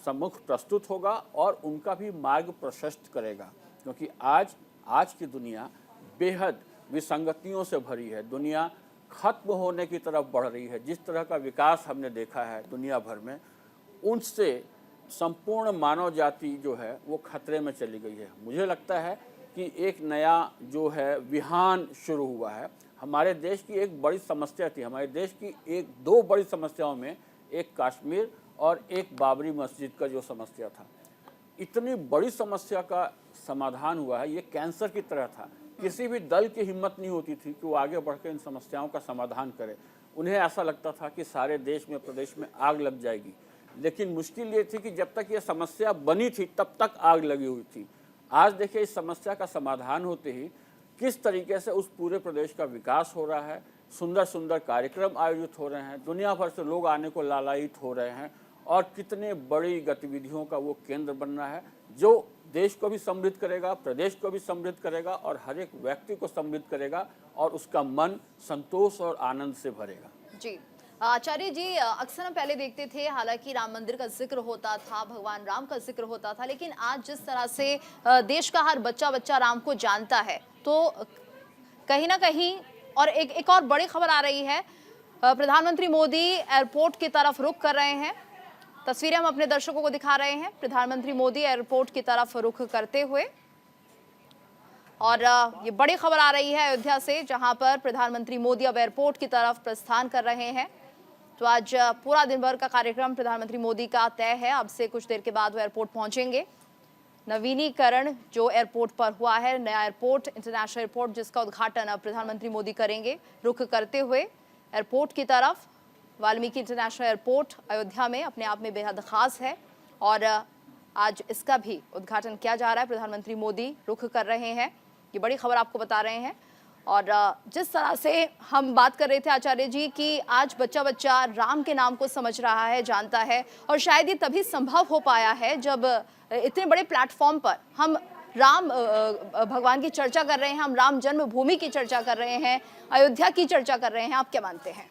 सम्मुख प्रस्तुत होगा और उनका भी मार्ग प्रशस्त करेगा। क्योंकि आज की दुनिया बेहद विसंगतियों से भरी है। दुनिया खत्म होने की तरफ बढ़ रही है। जिस तरह का विकास हमने देखा है दुनिया भर में, उनसे संपूर्ण मानव जाति जो है वो खतरे में चली गई है। मुझे लगता है कि एक नया जो है विहान शुरू हुआ है। हमारे देश की एक बड़ी समस्या थी, हमारे देश की दो बड़ी समस्याओं में एक कश्मीर और एक बाबरी मस्जिद का जो समस्या था, इतनी बड़ी समस्या का समाधान हुआ है। ये कैंसर की तरह था। किसी भी दल की हिम्मत नहीं होती थी कि वो आगे बढ़ के इन समस्याओं का समाधान करे। उन्हें ऐसा लगता था कि सारे देश में, प्रदेश में आग लग जाएगी। लेकिन मुश्किल ये थी कि जब तक ये समस्या बनी थी तब तक आग लगी हुई थी। आज देखिए इस समस्या का समाधान होते ही किस तरीके से उस पूरे प्रदेश का विकास हो रहा है। सुंदर सुंदर कार्यक्रम आयोजित हो रहे हैं, दुनिया भर से लोग आने को लालायित हो रहे हैं और कितने बड़ी गतिविधियों का वो केंद्र बन रहा है, जो देश को भी समृद्ध करेगा, प्रदेश को भी समृद्ध करेगा और हर एक व्यक्ति को समृद्ध करेगा और उसका मन संतोष और आनंद से भरेगा। जी आचार्य जी, अक्सर हम पहले देखते थे हालांकि राम मंदिर का जिक्र होता था, भगवान राम का जिक्र होता था, लेकिन आज जिस तरह से देश का हर बच्चा राम को जानता है, तो कहीं ना कहीं और एक और बड़ी खबर आ रही है, प्रधानमंत्री मोदी एयरपोर्ट की तरफ रुख कर रहे हैं। तस्वीरें हम अपने दर्शकों को दिखा रहे हैं, प्रधानमंत्री मोदी एयरपोर्ट की तरफ रुख करते हुए। और ये बड़ी खबर आ रही है अयोध्या से, जहां पर प्रधानमंत्री मोदी अब एयरपोर्ट की तरफ प्रस्थान कर रहे हैं। तो आज पूरा दिन भर का कार्यक्रम प्रधानमंत्री मोदी का तय है। अब से कुछ देर के बाद वो एयरपोर्ट पहुंचेंगे। नवीनीकरण जो एयरपोर्ट पर हुआ है, नया एयरपोर्ट, इंटरनेशनल एयरपोर्ट, जिसका उद्घाटन अब प्रधानमंत्री मोदी करेंगे रुख करते हुए एयरपोर्ट की तरफ। वाल्मीकि इंटरनेशनल एयरपोर्ट अयोध्या में अपने आप में बेहद खास है और आज इसका भी उद्घाटन किया जा रहा है। प्रधानमंत्री मोदी रुख कर रहे हैं, ये बड़ी खबर आपको बता रहे हैं। और जिस तरह से हम बात कर रहे थे आचार्य जी कि आज बच्चा बच्चा राम के नाम को समझ रहा है, जानता है, और शायद ये तभी संभव हो पाया है जब इतने बड़े प्लेटफॉर्म पर हम राम भगवान की चर्चा कर रहे हैं, हम राम जन्मभूमि की चर्चा कर रहे हैं, अयोध्या की चर्चा कर रहे हैं। आप क्या मानते हैं?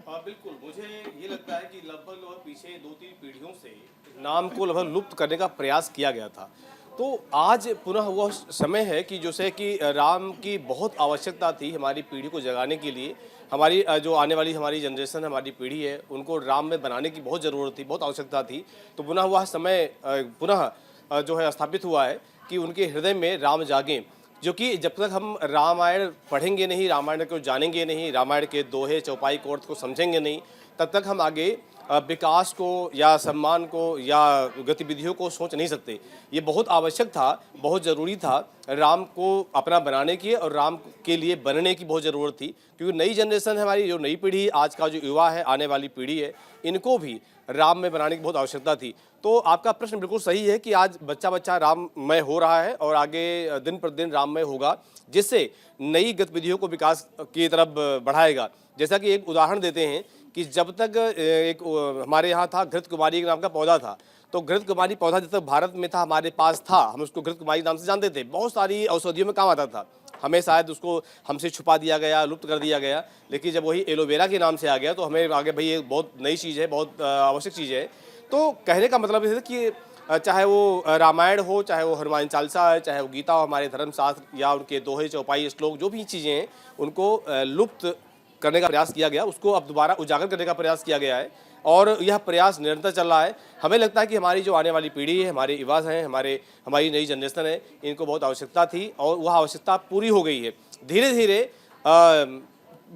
बिल्कुल, मुझे ये लगता है कि लगभग पीछे 2-3 पीढ़ियों से नाम को लगभग लुप्त करने का प्रयास किया गया था। तो आज पुनः वह समय है कि जैसे कि राम की बहुत आवश्यकता थी हमारी पीढ़ी को जगाने के लिए। हमारी जो आने वाली हमारी जनरेशन, हमारी पीढ़ी है, उनको राम में बनाने की बहुत ज़रूरत थी, बहुत आवश्यकता थी। तो पुनः वह समय पुनः जो है स्थापित हुआ है कि उनके हृदय में राम जागें। जो कि जब तक हम रामायण पढ़ेंगे नहीं, रामायण को जानेंगे नहीं, रामायण के दोहे चौपाई को अर्थ को समझेंगे नहीं, तब तक हम आगे विकास को या सम्मान को या गतिविधियों को सोच नहीं सकते। ये बहुत आवश्यक था, बहुत ज़रूरी था राम को अपना बनाने की और राम के लिए बनने की बहुत ज़रूरत थी। क्योंकि नई जनरेशन है हमारी, जो नई पीढ़ी, आज का जो युवा है, आने वाली पीढ़ी है, इनको भी राम में बनाने की बहुत आवश्यकता थी। तो आपका प्रश्न बिल्कुल सही है कि आज बच्चा बच्चा राममय हो रहा है और आगे दिन प्रतिदिन राममय होगा, जिससे नई गतिविधियों को विकास की तरफ बढ़ाएगा। जैसा कि एक उदाहरण देते हैं कि जब तक एक हमारे यहाँ था घृत कुमारी नाम का पौधा था, तो घृत कुमारी पौधा जब तक भारत में था, हमारे पास था, हम उसको घृत कुमारी नाम से जानते थे, बहुत सारी औषधियों में काम आता था। हमें शायद उसको हमसे छुपा दिया गया, लुप्त कर दिया गया, लेकिन जब वही एलोवेरा के नाम से आ गया तो हमें आगे भाई ये बहुत नई चीज़ है, बहुत आवश्यक चीज़ है। तो कहने का मतलब है कि चाहे वो रामायण हो, चाहे वो हनुमान चालीसा है, चाहे वो गीता हो, हमारे धर्मशास्त्र या उनके दोहे चौपाई श्लोक, जो भी चीज़ें हैं उनको लुप्त करने का प्रयास किया गया, उसको अब दोबारा उजागर करने का प्रयास किया गया है और यह प्रयास निरंतर चल रहा है। हमें लगता है कि हमारी जो आने वाली पीढ़ी है, हमारे युवा हैं, हमारी नई जनरेशन है, इनको बहुत आवश्यकता थी और वह आवश्यकता पूरी हो गई है। धीरे धीरे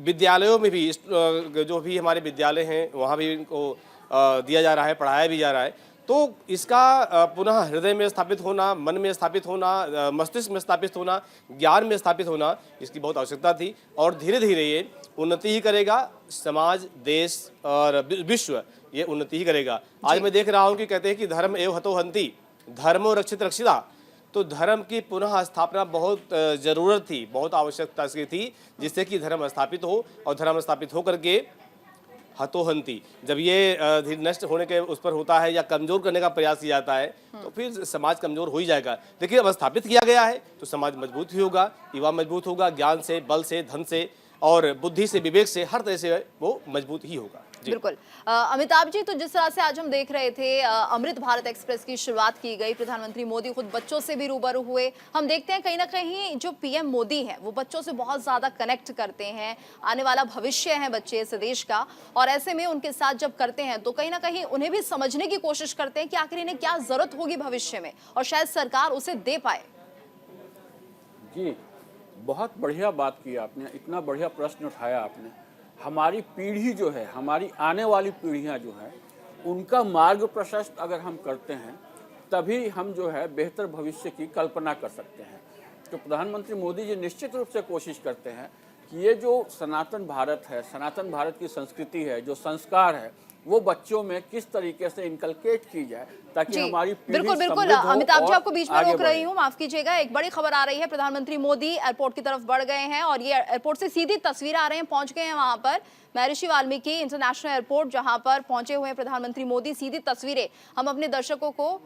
विद्यालयों में भी जो भी हमारे विद्यालय हैं वहाँ भी इनको दिया जा रहा है, पढ़ाया भी जा रहा है। तो इसका पुनः हृदय में स्थापित होना, मन में स्थापित होना, मस्तिष्क में स्थापित होना, ज्ञान में स्थापित होना, इसकी बहुत आवश्यकता थी और धीरे धीरे ये उन्नति ही करेगा। समाज, देश और विश्व ये उन्नति ही करेगा। आज मैं देख रहा हूँ कि कहते हैं कि धर्म एव हतो हन्ति, धर्मो रक्षित रक्षिता। तो धर्म की पुनः स्थापना बहुत ज़रूरत थी, बहुत आवश्यकता थी, जिससे कि धर्म स्थापित हो और धर्म स्थापित होकर के हतोहंती जब ये नष्ट होने के उस पर होता है या कमजोर करने का प्रयास किया जाता है तो फिर समाज कमजोर हो ही जाएगा। देखिए अब स्थापित किया गया है तो समाज मजबूत ही होगा, युवा मजबूत होगा, ज्ञान से, बल से, धन से और बुद्धि से, विवेक से, हर तरह से वो मजबूत ही होगा। बिल्कुल। अमिताभ जी, तो जिस तरह से आज हम देख रहे थे अमृत भारत एक्सप्रेस की शुरुआत की गई, प्रधानमंत्री मोदी खुद बच्चों से भी रूबरू हुए। हम देखते हैं कहीं ना कहीं जो पीएम मोदी हैं वो बच्चों से बहुत ज़्यादा कनेक्ट करते हैं, आने वाला भविष्य है बच्चे इस देश का, और ऐसे में उनके साथ जब करते हैं तो कहीं ना कहीं उन्हें भी समझने की कोशिश करते हैं कि आखिर इन्हें क्या ज़रूरत होगी भविष्य में और शायद सरकार उसे दे पाए। जी, बहुत बढ़िया बात की आपने, इतना बढ़िया प्रश्न उठाया आपने। हमारी पीढ़ी जो है, हमारी आने वाली पीढ़ियां जो है, उनका मार्ग प्रशस्त अगर हम करते हैं तभी हम जो है बेहतर भविष्य की कल्पना कर सकते हैं। तो प्रधानमंत्री मोदी जी निश्चित रूप से कोशिश करते हैं कि ये जो सनातन भारत है, सनातन भारत की संस्कृति है, जो संस्कार है, वो बच्चों में किस तरीके से इनकलकेट की जाए ताकि हमारी पीढ़ी बिल्कुल बिल्कुल। अमिताभ जी, आपको बीच में रोक रही हूँ, माफ कीजिएगा। एक बड़ी खबर आ रही है, प्रधानमंत्री मोदी एयरपोर्ट की तरफ बढ़ गए हैं और ये एयरपोर्ट से सीधी तस्वीर आ रहे हैं, पहुंच गए हैं वहां पर महर्षि वाल्मीकि इंटरनेशनल एयरपोर्ट, जहां पर पहुंचे हुए हैं प्रधानमंत्री मोदी। सीधी तस्वीरें हम अपने दर्शकों को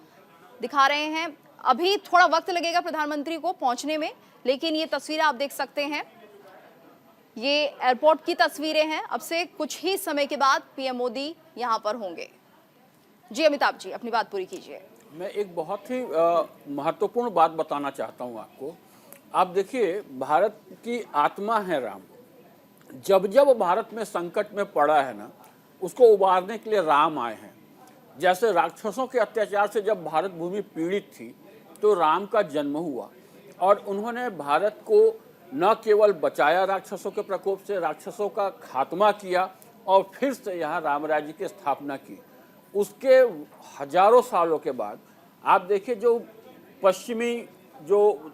दिखा रहे हैं। अभी थोड़ा वक्त लगेगा प्रधानमंत्री को पहुंचने में, लेकिन ये तस्वीरें आप देख सकते हैं, ये एयरपोर्ट की तस्वीरें हैं। अब से कुछ ही समय के बाद पीएम मोदी यहां पर होंगे। जी अमिताभ जी, अपनी बात पूरी कीजिए। मैं एक बहुत ही महत्वपूर्ण बात बताना चाहता हूं आपको। आप देखिए, भारत की आत्मा है राम, जब जब भारत में संकट में पड़ा है ना, उसको उबारने के लिए राम आए हैं। जैसे राक्षसों के अत्याचार से जब भारत भूमि पीड़ित थी तो राम का जन्म हुआ और उन्होंने भारत को न केवल बचाया राक्षसों के प्रकोप से, राक्षसों का खात्मा किया और फिर से यहाँ राम राज्य की स्थापना की। उसके हजारों सालों के बाद आप देखिए जो पश्चिमी जो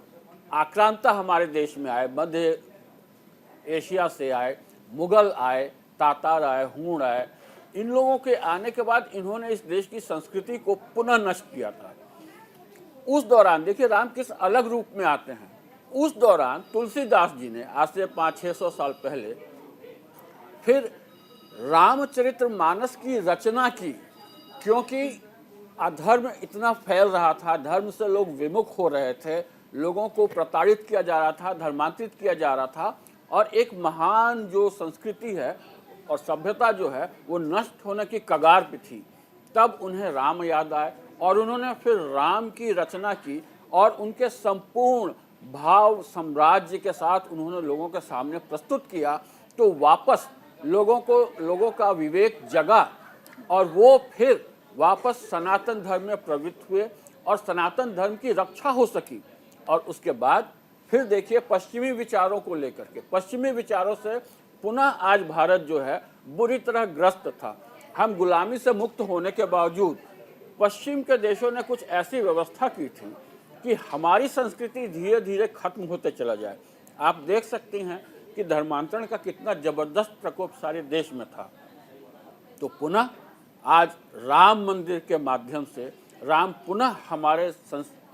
आक्रांता हमारे देश में आए, मध्य एशिया से आए, मुगल आए, तातार आए, हूण आए, इन लोगों के आने के बाद इन्होंने इस देश की संस्कृति को पुनः नष्ट किया था। उस दौरान देखिए राम किस अलग रूप में आते हैं। उस दौरान तुलसीदास जी ने आज से 500-600 साल पहले फिर रामचरित्र मानस की रचना की, क्योंकि अधर्म इतना फैल रहा था, धर्म से लोग विमुख हो रहे थे, लोगों को प्रताड़ित किया जा रहा था, धर्मांतरित किया जा रहा था और एक महान जो संस्कृति है और सभ्यता जो है वो नष्ट होने की कगार पे थी। तब उन्हें राम याद आए और उन्होंने फिर राम की रचना की और उनके संपूर्ण भाव साम्राज्य के साथ उन्होंने लोगों के सामने प्रस्तुत किया। तो वापस लोगों का विवेक जगा और वो फिर वापस सनातन धर्म में प्रवृत्त हुए और सनातन धर्म की रक्षा हो सकी। और उसके बाद फिर देखिए पश्चिमी विचारों को लेकर के, पश्चिमी विचारों से पुनः आज भारत जो है बुरी तरह ग्रस्त था। हम गुलामी से मुक्त होने के बावजूद पश्चिम के देशों ने कुछ ऐसी व्यवस्था की थी कि हमारी संस्कृति धीरे धीरे खत्म होते चला जाए। आप देख सकते हैं कि धर्मांतरण का कितना जबरदस्त प्रकोप सारे देश में था। तो पुनः आज राम मंदिर के माध्यम से राम पुनः हमारे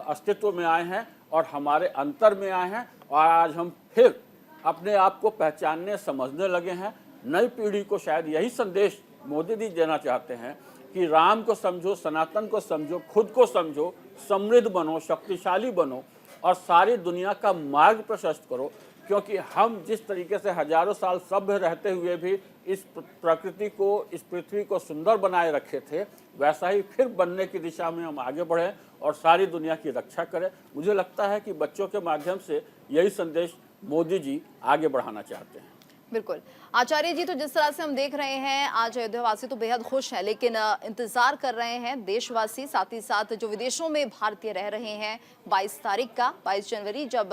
अस्तित्व में आए हैं और हमारे अंतर में आए हैं और आज हम फिर अपने आप को पहचानने समझने लगे हैं। नई पीढ़ी को शायद यही संदेश मोदी जी देना चाहते हैं कि राम को समझो, सनातन को समझो, खुद को समझो, समृद्ध बनो, शक्तिशाली बनो और सारी दुनिया का मार्ग प्रशस्त करो। क्योंकि हम जिस तरीके से हजारों साल सभ्य रहते हुए भी इस प्रकृति को, इस पृथ्वी को सुंदर बनाए रखे थे, वैसा ही फिर बनने की दिशा में हम आगे बढ़ें और सारी दुनिया की रक्षा करें। मुझे लगता है कि बच्चों के माध्यम से यही संदेश मोदी जी आगे बढ़ाना चाहते हैं। बिल्कुल आचार्य जी, तो जिस तरह से हम देख रहे हैं आज अयोध्यावासी तो बेहद खुश हैं, लेकिन इंतजार कर रहे हैं देशवासी, साथ ही साथ जो विदेशों में भारतीय रह रहे हैं 22 तारीख का, 22 जनवरी जब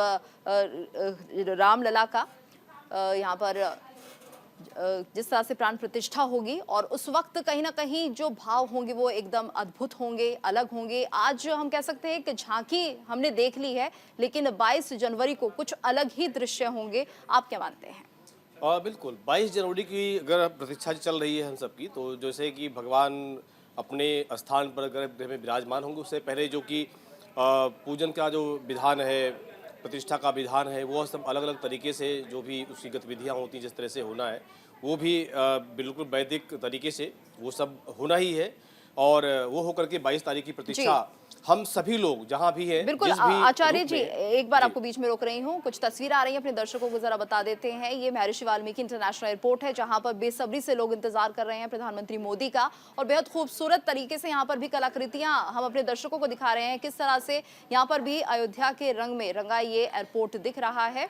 रामलला का यहाँ पर जिस तरह से प्राण प्रतिष्ठा होगी और उस वक्त कहीं ना कहीं जो भाव होंगे वो एकदम अद्भुत होंगे, अलग होंगे। आज हम कह सकते हैं कि झांकी हमने देख ली है, लेकिन 22 जनवरी को कुछ अलग ही दृश्य होंगे। आप क्या मानते हैं? बिल्कुल 22 जनवरी की अगर प्रतीक्षा चल रही है हम सबकी, तो जैसे कि भगवान अपने स्थान पर गर्भगृह में विराजमान होंगे, उससे पहले जो कि पूजन का जो विधान है, प्रतिष्ठा का विधान है, वो सब अलग अलग तरीके से जो भी उसकी गतिविधियाँ होती हैं, जिस तरह से होना है वो भी बिल्कुल वैदिक तरीके से वो सब होना ही है। और वो होकर के 22 तारीख की प्रतीक्षा हम सभी लोग जहां भी हैं। बिल्कुल आचार्य जी, एक बार आपको बीच में रोक रही हूँ, कुछ तस्वीर आ रही है, अपने दर्शकों को जरा बता देते हैं। ये महर्षि वाल्मीकि इंटरनेशनल एयरपोर्ट है जहां पर बेसब्री से लोग इंतजार कर रहे हैं प्रधानमंत्री मोदी का और बेहद खूबसूरत तरीके से यहाँ पर भी कलाकृतियां हम अपने दर्शकों को दिखा रहे हैं, किस तरह से यहाँ पर भी अयोध्या के रंग में रंगा ये एयरपोर्ट दिख रहा है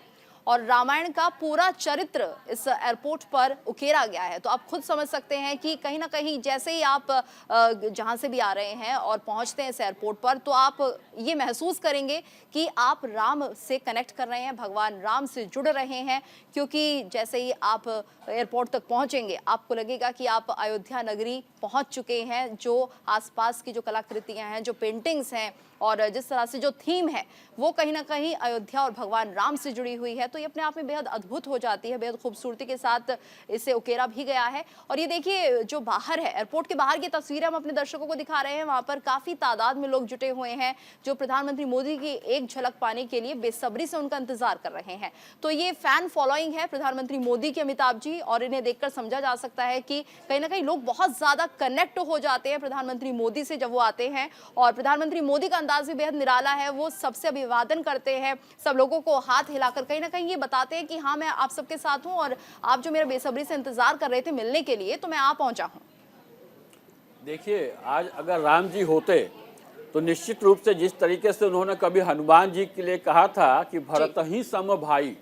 और रामायण का पूरा चरित्र इस एयरपोर्ट पर उकेरा गया है। तो आप खुद समझ सकते हैं कि कहीं ना कहीं जैसे ही आप जहां से भी आ रहे हैं और पहुंचते हैं इस एयरपोर्ट पर, तो आप ये महसूस करेंगे कि आप राम से कनेक्ट कर रहे हैं, भगवान राम से जुड़ रहे हैं। क्योंकि जैसे ही आप एयरपोर्ट तक पहुंचेंगे आपको लगेगा कि आप अयोध्या नगरी पहुंच चुके हैं। जो आसपास की जो कलाकृतियां हैं, जो पेंटिंग्स हैं और जिस तरह से जो थीम है वो कहीं ना कहीं अयोध्या और भगवान राम से जुड़ी हुई है, तो ये अपने आप में बेहद अद्भुत हो जाती है। बेहद खूबसूरती के साथ इसे उकेरा भी गया है। और ये देखिए जो बाहर है, एयरपोर्ट के बाहर की तस्वीरें हम अपने दर्शकों को दिखा रहे हैं, वहां पर काफी तादाद में लोग जुटे हुए हैं जो प्रधानमंत्री मोदी की एक झलक पाने के लिए बेसब्री से उनका इंतजार कर रहे हैं। तो ये फैन फॉलोइंग है प्रधानमंत्री मोदी की, अमिताभ जी, और इन्हें देखकर समझा जा सकता है कि कहीं ना कहीं लोग बहुत ज्यादा कनेक्ट हो जाते हैं प्रधानमंत्री मोदी से जब वो आते हैं। और प्रधानमंत्री मोदी का अंदाज भी बेहद निराला है, वो सबसे अभिवादन करते हैं, सब लोगों को हाथ हिलाकर कहीं ना कहीं ये बताते हैं कि हाँ मैं आप सबके साथ हूं और आप जो मेरा बेसब्री से इंतजार कर रहे थे मिलने के लिए, तो मैं आ पहुंचा हूं। देखिए आज अगर राम जी होते तो निश्चित रूप से जिस तरीके से उन्होंने कभी हनुमान जी के लिए कहा था कि भरत ही सम भाई,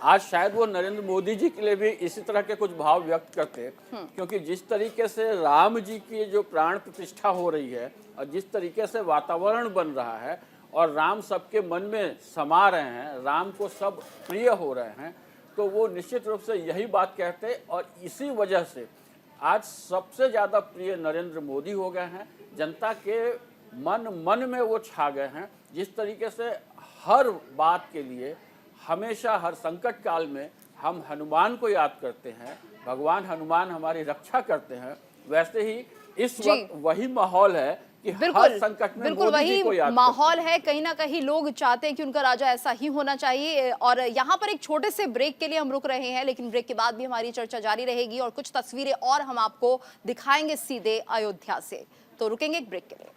आज शायद वो नरेंद्र मोदी जी के लिए भी इसी तरह के कुछ भाव व्यक्त करते, क्योंकि जिस तरीके से राम जी की जो प्राण प्रतिष्ठा हो रही है और जिस तरीके से वातावरण बन रहा है और राम सबके मन में समा रहे हैं, राम को सब प्रिय हो रहे हैं, तो वो निश्चित रूप से यही बात कहते और इसी वजह से आज सबसे ज़्यादा प्रिय नरेंद्र मोदी हो गए हैं। जनता के मन में वो छा गए हैं। जिस तरीके से हर बात के लिए हमेशा हर संकट काल में हम हनुमान को याद करते हैं, भगवान हनुमान हमारी रक्षा करते हैं, वैसे ही इस वक्त वही माहौल है कि हर संकट में बिल्कुल मोदी जी को वही याद माहौल है। कहीं ना कहीं लोग चाहते हैं कि उनका राजा ऐसा ही होना चाहिए। और यहाँ पर एक छोटे से ब्रेक के लिए हम रुक रहे हैं, लेकिन ब्रेक के बाद भी हमारी चर्चा जारी रहेगी और कुछ तस्वीरें और हम आपको दिखाएंगे सीधे अयोध्या से। तो रुकेंगे एक ब्रेक के लिए।